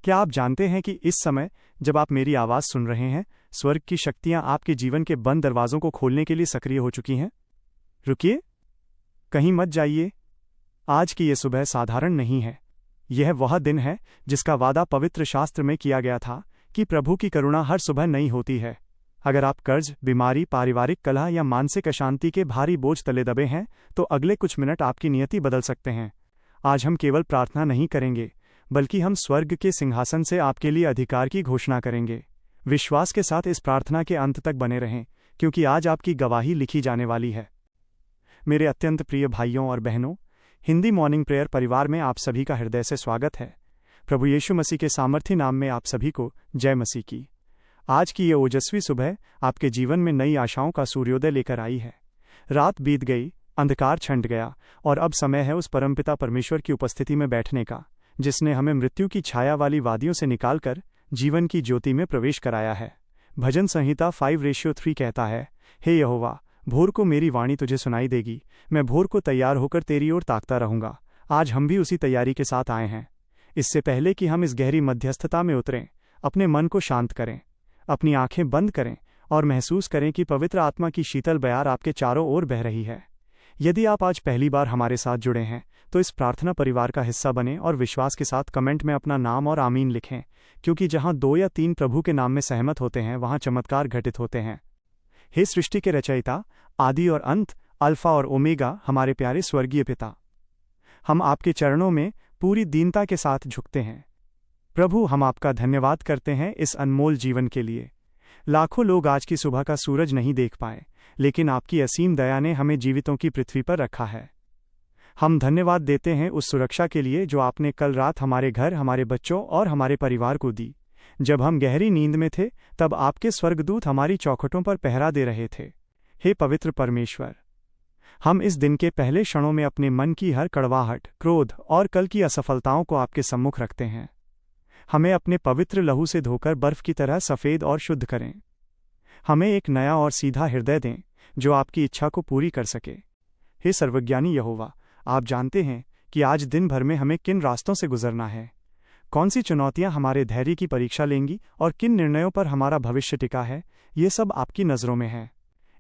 क्या आप जानते हैं कि इस समय जब आप मेरी आवाज़ सुन रहे हैं, स्वर्ग की शक्तियां आपके जीवन के बंद दरवाजों को खोलने के लिए सक्रिय हो चुकी हैं? रुकिए, कहीं मत जाइए। आज की ये सुबह साधारण नहीं है। यह वह दिन है जिसका वादा पवित्र शास्त्र में किया गया था कि प्रभु की करुणा हर सुबह नई होती है। अगर आप कर्ज, बीमारी, पारिवारिक कलह या मानसिक अशांति के भारी बोझ तले दबे हैं, तो अगले कुछ मिनट आपकी नियति बदल सकते हैं। आज हम केवल प्रार्थना नहीं करेंगे, बल्कि हम स्वर्ग के सिंहासन से आपके लिए अधिकार की घोषणा करेंगे। विश्वास के साथ इस प्रार्थना के अंत तक बने रहें, क्योंकि आज आपकी गवाही लिखी जाने वाली है। मेरे अत्यंत प्रिय भाइयों और बहनों, हिंदी मॉर्निंग प्रेयर परिवार में आप सभी का हृदय से स्वागत है। प्रभु यीशु मसीह के सामर्थी नाम में आप सभी को जय मसीह की। आज की ये ओजस्वी सुबह आपके जीवन में नई आशाओं का सूर्योदय लेकर आई है। रात बीत गई, अंधकार छंट गया और अब समय है उस परमपिता परमेश्वर की उपस्थिति में बैठने का, जिसने हमें मृत्यु की छाया वाली वादियों से निकालकर जीवन की ज्योति में प्रवेश कराया है। भजन संहिता 5:3 कहता है, हे यहोवा, भोर को मेरी वाणी तुझे सुनाई देगी, मैं भोर को तैयार होकर तेरी ओर ताकता रहूंगा। आज हम भी उसी तैयारी के साथ आए हैं। इससे पहले कि हम इस गहरी मध्यस्थता में उतरें, अपने मन को शांत करें, अपनी आंखें बंद करें और महसूस करें कि पवित्र आत्मा की शीतल बयार आपके चारों ओर बह रही है। यदि आप आज पहली बार हमारे साथ जुड़े हैं, तो इस प्रार्थना परिवार का हिस्सा बनें और विश्वास के साथ कमेंट में अपना नाम और आमीन लिखें, क्योंकि जहां 2 या 3 प्रभु के नाम में सहमत होते हैं, वहां चमत्कार घटित होते हैं। हे सृष्टि के रचयिता, आदि और अंत, अल्फा और ओमेगा, हमारे प्यारे स्वर्गीय पिता, हम आपके चरणों में पूरी दीनता के साथ झुकते हैं। प्रभु, हम आपका धन्यवाद करते हैं इस अनमोल जीवन के लिए। लाखों लोग आज की सुबह का सूरज नहीं देख पाए, लेकिन आपकी असीम दया ने हमें जीवितों की पृथ्वी पर रखा है। हम धन्यवाद देते हैं उस सुरक्षा के लिए जो आपने कल रात हमारे घर, हमारे बच्चों और हमारे परिवार को दी। जब हम गहरी नींद में थे, तब आपके स्वर्गदूत हमारी चौखटों पर पहरा दे रहे थे। हे पवित्र परमेश्वर, हम इस दिन के पहले क्षणों में अपने मन की हर कड़वाहट, क्रोध और कल की असफलताओं को आपके सम्मुख रखते हैं। हमें अपने पवित्र लहू से धोकर बर्फ की तरह सफ़ेद और शुद्ध करें। हमें एक नया और सीधा हृदय दें जो आपकी इच्छा को पूरी कर सके। हे सर्वज्ञानी यहोवा, आप जानते हैं कि आज दिन भर में हमें किन रास्तों से गुजरना है, कौन सी चुनौतियां हमारे धैर्य की परीक्षा लेंगी और किन निर्णयों पर हमारा भविष्य टिका है। ये सब आपकी नज़रों में है।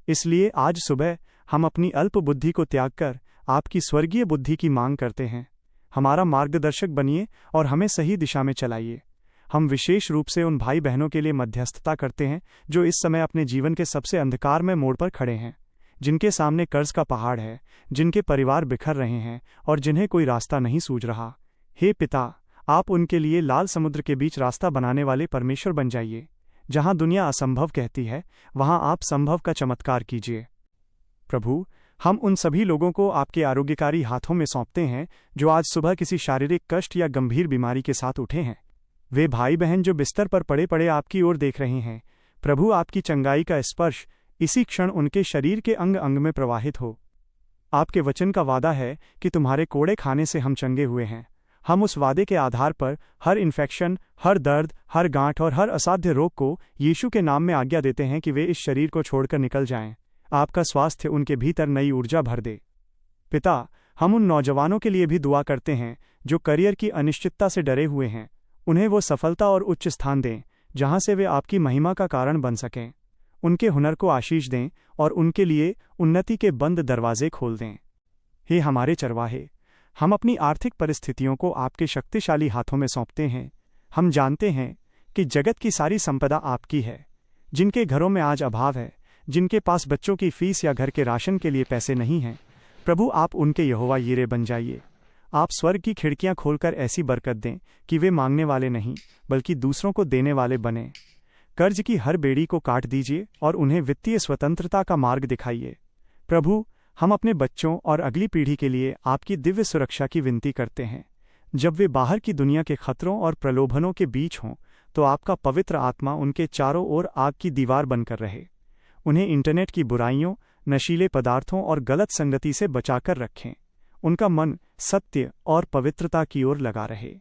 इसलिए आज सुबह हम अपनी अल्प बुद्धि को त्याग कर आपकी स्वर्गीय बुद्धि की मांग करते हैं। हमारा मार्गदर्शक बनिए और हमें सही दिशा में चलाइए। हम विशेष रूप से उन भाई बहनों के लिए मध्यस्थता करते हैं जो इस समय अपने जीवन के सबसे अंधकारमय मोड़ पर खड़े हैं, जिनके सामने कर्ज का पहाड़ है, जिनके परिवार बिखर रहे हैं और जिन्हें कोई रास्ता नहीं सूझ रहा। हे पिता, आप उनके लिए लाल समुद्र के बीच रास्ता बनाने वाले परमेश्वर बन जाइए। जहां दुनिया असंभव कहती है, वहां आप संभव का चमत्कार कीजिए। प्रभु, हम उन सभी लोगों को आपके आरोग्यकारी हाथों में सौंपते हैं जो आज सुबह किसी शारीरिक कष्ट या गंभीर बीमारी के साथ उठे हैं। वे भाई बहन जो बिस्तर पर पड़े पड़े आपकी ओर देख रहे हैं, प्रभु, आपकी चंगाई का स्पर्श इसी क्षण उनके शरीर के अंग अंग में प्रवाहित हो। आपके वचन का वादा है कि तुम्हारे कोड़े खाने से हम चंगे हुए हैं। हम उस वादे के आधार पर हर इन्फेक्शन, हर दर्द, हर गांठ और हर असाध्य रोग को यीशु के नाम में आज्ञा देते हैं कि वे इस शरीर को छोड़कर निकल जाएं। आपका स्वास्थ्य उनके भीतर नई ऊर्जा भर दे। पिता, हम उन नौजवानों के लिए भी दुआ करते हैं जो करियर की अनिश्चितता से डरे हुए हैं। उन्हें वो सफलता और उच्च स्थान दें जहां से वे आपकी महिमा का कारण बन सकें। उनके हुनर को आशीष दें और उनके लिए उन्नति के बंद दरवाजे खोल दें। हे हमारे चरवाहे, हम अपनी आर्थिक परिस्थितियों को आपके शक्तिशाली हाथों में सौंपते हैं। हम जानते हैं कि जगत की सारी संपदा आपकी है। जिनके घरों में आज अभाव है, जिनके पास बच्चों की फीस या घर के राशन के लिए पैसे नहीं हैं, प्रभु, आप उनके यहोवा यीरे बन जाइए। आप स्वर्ग की खिड़कियां खोलकर ऐसी बरकत दें कि वे मांगने वाले नहीं, बल्कि दूसरों को देने वाले बने। कर्ज की हर बेड़ी को काट दीजिए और उन्हें वित्तीय स्वतंत्रता का मार्ग दिखाइए। प्रभु, हम अपने बच्चों और अगली पीढ़ी के लिए आपकी दिव्य सुरक्षा की विनती करते हैं। जब वे बाहर की दुनिया के खतरों और प्रलोभनों के बीच हों, तो आपका पवित्र आत्मा उनके चारों ओर आग की दीवार बनकर रहे। उन्हें इंटरनेट की बुराइयों, नशीले पदार्थों और गलत संगति से बचाकर रखें। उनका मन सत्य और पवित्रता की ओर लगा रहे।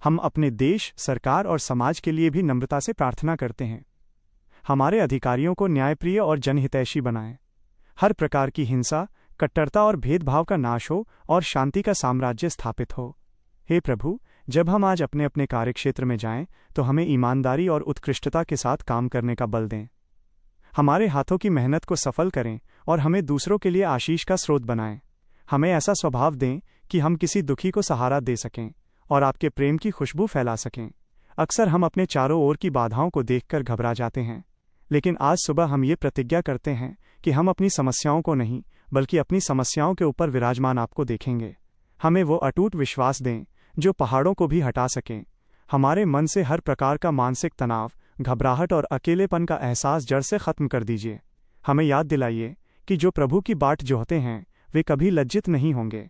हम अपने देश, सरकार और समाज के लिए भी नम्रता से प्रार्थना करते हैं। हमारे अधिकारियों को न्यायप्रिय और जनहितैषी बनाएं। हर प्रकार की हिंसा, कट्टरता और भेदभाव का नाश हो और शांति का साम्राज्य स्थापित हो। हे प्रभु, जब हम आज अपने अपने कार्यक्षेत्र में जाएं, तो हमें ईमानदारी और उत्कृष्टता के साथ काम करने का बल दें। हमारे हाथों की मेहनत को सफल करें और हमें दूसरों के लिए आशीष का स्रोत बनाएं। हमें ऐसा स्वभाव दें कि हम किसी दुखी को सहारा दे सकें और आपके प्रेम की खुशबू फैला सकें। अक्सर हम अपने चारों ओर की बाधाओं को देखकर घबरा जाते हैं, लेकिन आज सुबह हम ये प्रतिज्ञा करते हैं कि हम अपनी समस्याओं को नहीं, बल्कि अपनी समस्याओं के ऊपर विराजमान आपको देखेंगे। हमें वो अटूट विश्वास दें जो पहाड़ों को भी हटा सकें। हमारे मन से हर प्रकार का मानसिक तनाव, घबराहट और अकेलेपन का एहसास जड़ से खत्म कर दीजिए। हमें याद दिलाइए कि जो प्रभु की बाट जोहते हैं वे कभी लज्जित नहीं होंगे।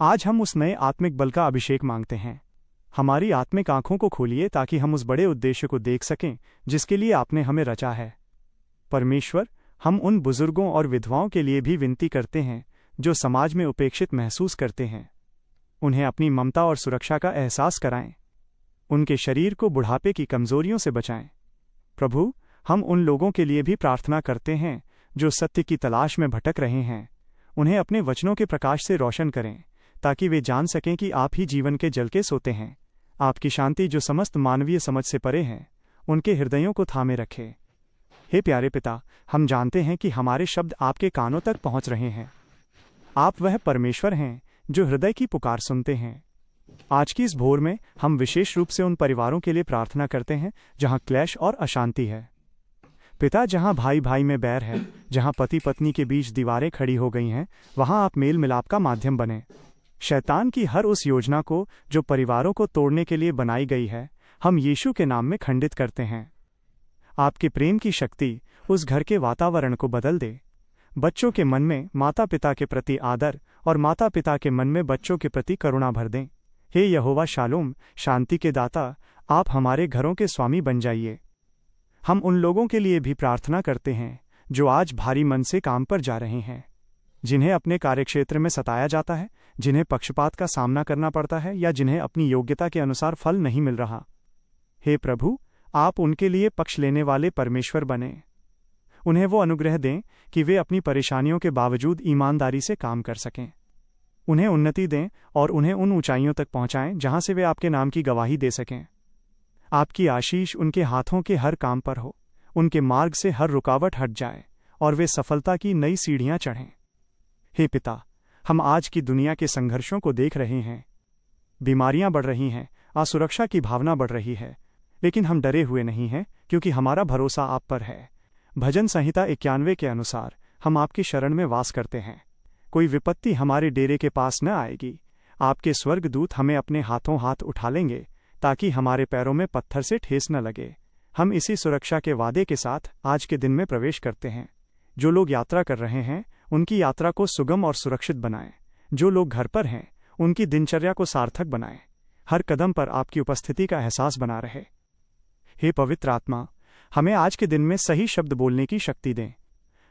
आज हम उस नए आत्मिक बल का अभिषेक मांगते हैं। हमारी आत्मिक आंखों को खोलिए ताकि हम उस बड़े उद्देश्य को देख सकें जिसके लिए आपने हमें रचा है। परमेश्वर, हम उन बुजुर्गों और विधवाओं के लिए भी विनती करते हैं जो समाज में उपेक्षित महसूस करते हैं। उन्हें अपनी ममता और सुरक्षा का एहसास कराएं। उनके शरीर को बुढ़ापे की कमजोरियों से बचाएं। प्रभु, हम उन लोगों के लिए भी प्रार्थना करते हैं जो सत्य की तलाश में भटक रहे हैं। उन्हें अपने वचनों के प्रकाश से रोशन करें ताकि वे जान सकें कि आप ही जीवन के जल के सोते हैं। आपकी शांति जो समस्त मानवीय समझ से परे है, उनके हृदयों को थामे रखे। हे प्यारे पिता, हम जानते हैं कि हमारे शब्द आपके कानों तक पहुंच रहे हैं। आप वह परमेश्वर हैं जो हृदय की पुकार सुनते हैं। आज की इस भोर में हम विशेष रूप से उन परिवारों के लिए प्रार्थना करते हैं जहां क्लेश और अशांति है। पिता, जहां भाई भाई में बैर है, जहां पति पत्नी के बीच दीवारें खड़ी हो गई हैं, वहां आप मेल मिलाप का माध्यम बने। शैतान की हर उस योजना को जो परिवारों को तोड़ने के लिए बनाई गई है, हम यीशु के नाम में खंडित करते हैं। आपके प्रेम की शक्ति उस घर के वातावरण को बदल दे। बच्चों के मन में माता पिता के प्रति आदर और माता पिता के मन में बच्चों के प्रति करुणा भर दें। हे यहोवा शालोम, शांति के दाता, आप हमारे घरों के स्वामी बन जाइए। हम उन लोगों के लिए भी प्रार्थना करते हैं जो आज भारी मन से काम पर जा रहे हैं, जिन्हें अपने कार्यक्षेत्र में सताया जाता है, जिन्हें पक्षपात का सामना करना पड़ता है या जिन्हें अपनी योग्यता के अनुसार फल नहीं मिल रहा। हे प्रभु, आप उनके लिए पक्ष लेने वाले परमेश्वर बने। उन्हें वो अनुग्रह दें कि वे अपनी परेशानियों के बावजूद ईमानदारी से काम कर सकें। उन्हें उन्नति दें और उन्हें उन ऊंचाइयों तक पहुंचाएं जहां से वे आपके नाम की गवाही दे सकें। आपकी आशीष उनके हाथों के हर काम पर हो, उनके मार्ग से हर रुकावट हट जाए और वे सफलता की नई सीढ़ियां चढ़ें। हे पिता, हम आज की दुनिया के संघर्षों को देख रहे हैं। बीमारियां बढ़ रही हैं, असुरक्षा की भावना बढ़ रही है, लेकिन हम डरे हुए नहीं हैं क्योंकि हमारा भरोसा आप पर है। भजन संहिता 91 के अनुसार हम आपकी शरण में वास करते हैं। कोई विपत्ति हमारे डेरे के पास न आएगी। आपके स्वर्गदूत हमें अपने हाथों हाथ उठा लेंगे ताकि हमारे पैरों में पत्थर से ठेस न लगे। हम इसी सुरक्षा के वादे के साथ आज के दिन में प्रवेश करते हैं। जो लोग यात्रा कर रहे हैं उनकी यात्रा को सुगम और सुरक्षित बनाएं। जो लोग घर पर हैं उनकी दिनचर्या को सार्थक बनाएं। हर कदम पर आपकी उपस्थिति का एहसास बना रहे। हे पवित्र आत्मा, हमें आज के दिन में सही शब्द बोलने की शक्ति दें।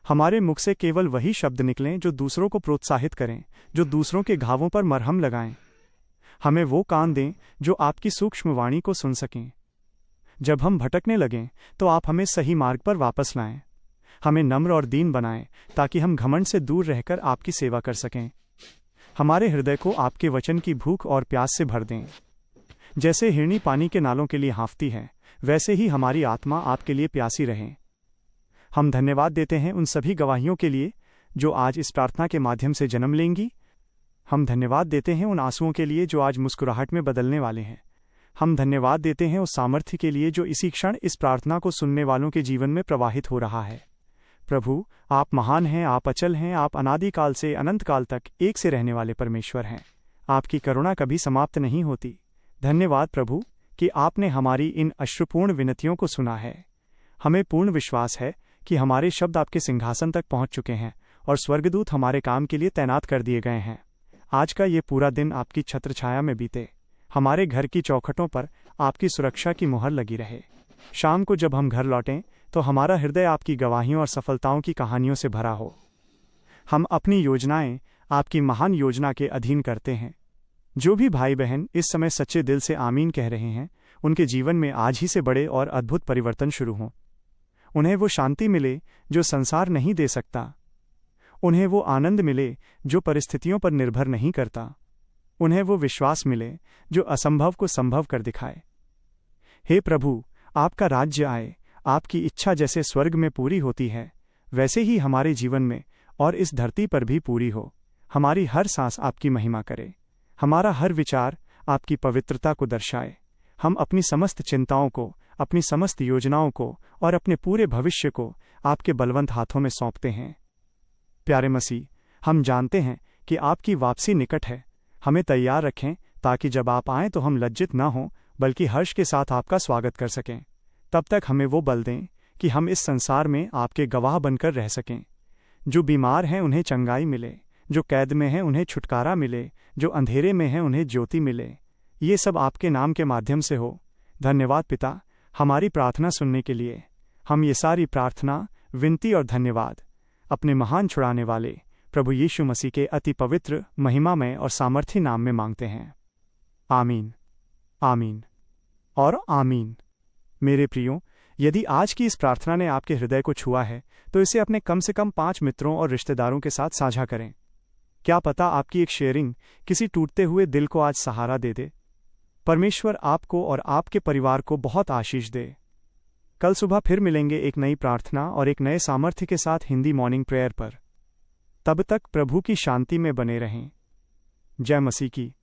हमारे मुख से केवल वही शब्द निकलें जो दूसरों को प्रोत्साहित करें, जो दूसरों के घावों पर मरहम लगाएं। हमें वो कान दें जो आपकी सूक्ष्म वाणी को सुन सकें। जब हम भटकने लगें तो आप हमें सही मार्ग पर वापस लाएं। हमें नम्र और दीन बनाएं ताकि हम घमंड से दूर रहकर आपकी सेवा कर सकें। हमारे हृदय को आपके वचन की भूख और प्यास से भर दें। जैसे हिरनी पानी के नालों के लिए हाँफती है, वैसे ही हमारी आत्मा आपके लिए प्यासी रहे। हम धन्यवाद देते हैं उन सभी गवाहियों के लिए जो आज इस प्रार्थना के माध्यम से जन्म लेंगी। हम धन्यवाद देते हैं उन आंसुओं के लिए जो आज मुस्कुराहट में बदलने वाले हैं। हम धन्यवाद देते हैं उस सामर्थ्य के लिए जो इसी क्षण इस प्रार्थना को सुनने वालों के जीवन में प्रवाहित हो रहा है। प्रभु, आप महान हैं, आप अचल हैं, आप अनादिकाल से अनंत काल तक एक से रहने वाले परमेश्वर हैं। आपकी करुणा कभी समाप्त नहीं होती। धन्यवाद प्रभु कि आपने हमारी इन अश्रुपूर्ण विनतियों को सुना है। हमें पूर्ण विश्वास है कि हमारे शब्द आपके सिंहासन तक पहुंच चुके हैं और स्वर्गदूत हमारे काम के लिए तैनात कर दिए गए हैं। आज का ये पूरा दिन आपकी छत्रछाया में बीते। हमारे घर की चौखटों पर आपकी सुरक्षा की मुहर लगी रहे। शाम को जब हम घर लौटें तो हमारा हृदय आपकी गवाहियों और सफलताओं की कहानियों से भरा हो। हम अपनी योजनाएं आपकी महान योजना के अधीन करते हैं। जो भी भाई बहन इस समय सच्चे दिल से आमीन कह रहे हैं, उनके जीवन में आज ही से बड़े और अद्भुत परिवर्तन शुरू हों। उन्हें वो शांति मिले जो संसार नहीं दे सकता। उन्हें वो आनंद मिले जो परिस्थितियों पर निर्भर नहीं करता। उन्हें वो विश्वास मिले जो असंभव को संभव कर दिखाए। हे प्रभु, आपका राज्य आए, आपकी इच्छा जैसे स्वर्ग में पूरी होती है वैसे ही हमारे जीवन में और इस धरती पर भी पूरी हो। हमारी हर सांस आपकी महिमा करे, हमारा हर विचार आपकी पवित्रता को दर्शाए। हम अपनी समस्त चिंताओं को, अपनी समस्त योजनाओं को और अपने पूरे भविष्य को आपके बलवंत हाथों में सौंपते हैं। प्यारे मसीह, हम जानते हैं कि आपकी वापसी निकट है। हमें तैयार रखें ताकि जब आप आएं तो हम लज्जित न हों बल्कि हर्ष के साथ आपका स्वागत कर सकें। तब तक हमें वो बल दें कि हम इस संसार में आपके गवाह बनकर रह सकें। जो बीमार हैं उन्हें चंगाई मिले, जो कैद में हैं उन्हें छुटकारा मिले, जो अंधेरे में हैं उन्हें ज्योति मिले। ये सब आपके नाम के माध्यम से हो। धन्यवाद पिता, हमारी प्रार्थना सुनने के लिए। हम ये सारी प्रार्थना, विनती और धन्यवाद अपने महान छुड़ाने वाले प्रभु यीशु मसीह के अति पवित्र, महिमामय और सामर्थी नाम में मांगते हैं। आमीन, आमीन और आमीन। मेरे प्रियो, यदि आज की इस प्रार्थना ने आपके हृदय को छुआ है तो इसे अपने कम से कम 5 मित्रों और रिश्तेदारों के साथ साझा करें। क्या पता आपकी एक शेयरिंग किसी टूटते हुए दिल को आज सहारा दे दे। परमेश्वर आपको और आपके परिवार को बहुत आशीष दे। कल सुबह फिर मिलेंगे एक नई प्रार्थना और एक नए सामर्थ्य के साथ हिंदी मॉर्निंग प्रेयर पर। तब तक प्रभु की शांति में बने रहें। जय मसीह की।